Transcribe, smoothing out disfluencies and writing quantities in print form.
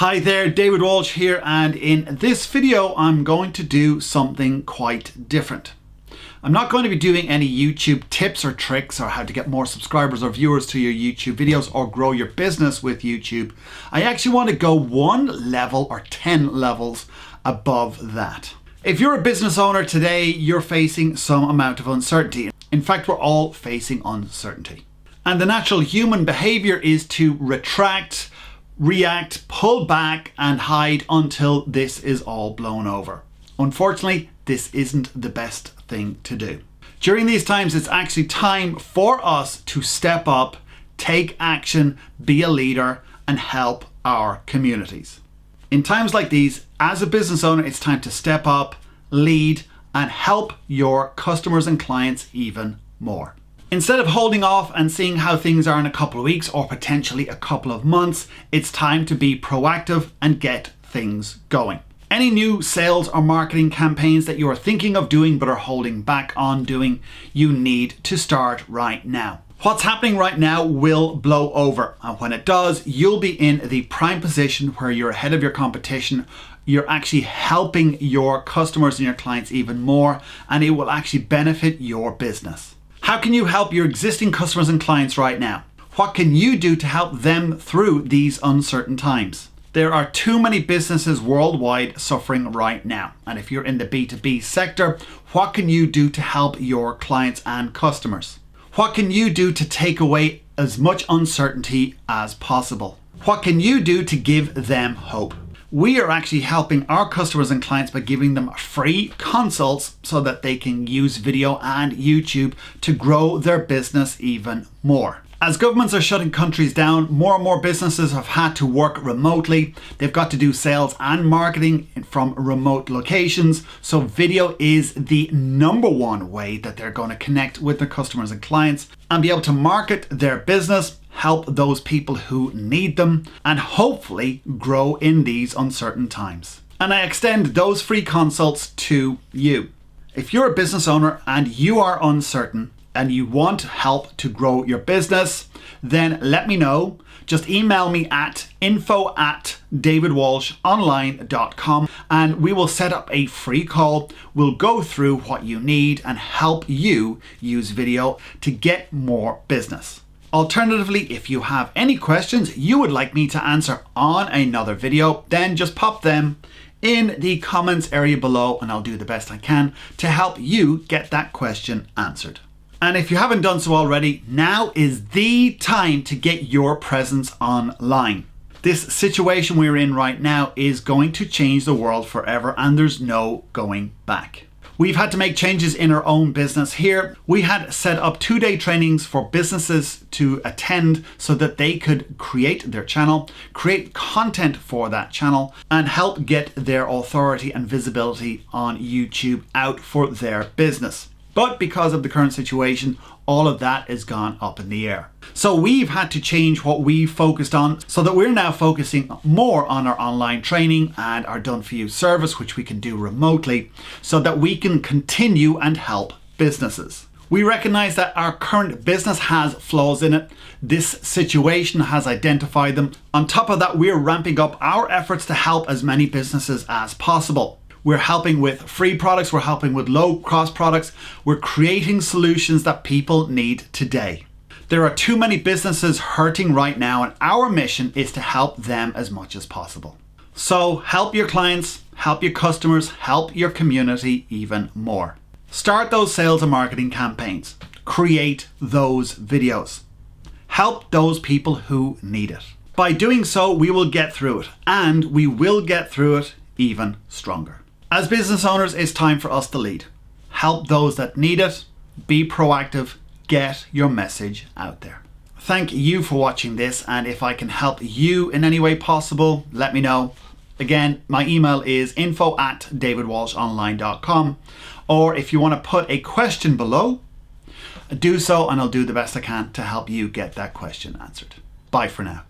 Hi there, David Walsh here, and in this video I'm going to do something quite different. I'm not going to be doing any YouTube tips or tricks or how to get more subscribers or viewers to your YouTube videos or grow your business with YouTube. I actually want to go one level or 10 levels above that. If you're a business owner today, you're facing some amount of uncertainty. In fact, we're all facing uncertainty. And the natural human behavior is to retract, react, pull back and hide until this is all blown over. Unfortunately, this isn't the best thing to do. During these times, it's actually time for us to step up, take action, be a leader, and help our communities. In times like these, as a business owner, it's time to step up, lead, and help your customers and clients even more. Instead of holding off and seeing how things are in a couple of weeks or potentially a couple of months, it's time to be proactive and get things going. Any new sales or marketing campaigns that you are thinking of doing but are holding back on doing, you need to start right now. What's happening right now will blow over, and when it does, you'll be in the prime position where you're ahead of your competition. You're actually helping your customers and your clients even more, and it will actually benefit your business. How can you help your existing customers and clients right now? What can you do to help them through these uncertain times? There are too many businesses worldwide suffering right now. And if you're in the B2B sector, what can you do to help your clients and customers? What can you do to take away as much uncertainty as possible? What can you do to give them hope? We are actually helping our customers and clients by giving them free consults so that they can use video and YouTube to grow their business even more. As governments are shutting countries down, more and more businesses have had to work remotely. They've got to do sales and marketing from remote locations. So video is the number one way that they're going to connect with their customers and clients and be able to market their business, help those people who need them, and hopefully grow in these uncertain times. And I extend those free consults to you. If you're a business owner and you are uncertain, and you want help to grow your business, then let me know. Just email me at info@davidwalshonline.com and we will set up a free call. We'll go through what you need and help you use video to get more business. Alternatively, if you have any questions you would like me to answer on another video, then just pop them in the comments area below and I'll do the best I can to help you get that question answered. And if you haven't done so already, now is the time to get your presence online. This situation we're in right now is going to change the world forever and there's no going back. We've had to make changes in our own business here. We had set up 2-day trainings for businesses to attend so that they could create their channel, create content for that channel, and help get their authority and visibility on YouTube out for their business. But because of the current situation, all of that is gone up in the air. So we've had to change what we focused on so that we're now focusing more on our online training and our done for you service, which we can do remotely so that we can continue and help businesses. We recognize that our current business has flaws in it. This situation has identified them. On top of that, we're ramping up our efforts to help as many businesses as possible. We're helping with free products, we're helping with low-cost products, we're creating solutions that people need today. There are too many businesses hurting right now and our mission is to help them as much as possible. So help your clients, help your customers, help your community even more. Start those sales and marketing campaigns. Create those videos. Help those people who need it. By doing so, we will get through it and we will get through it even stronger. As business owners, it's time for us to lead. Help those that need it, be proactive, get your message out there. Thank you for watching this, and if I can help you in any way possible, let me know. Again, my email is info@davidwalshonline.com, or if you want to put a question below, do so and I'll do the best I can to help you get that question answered. Bye for now.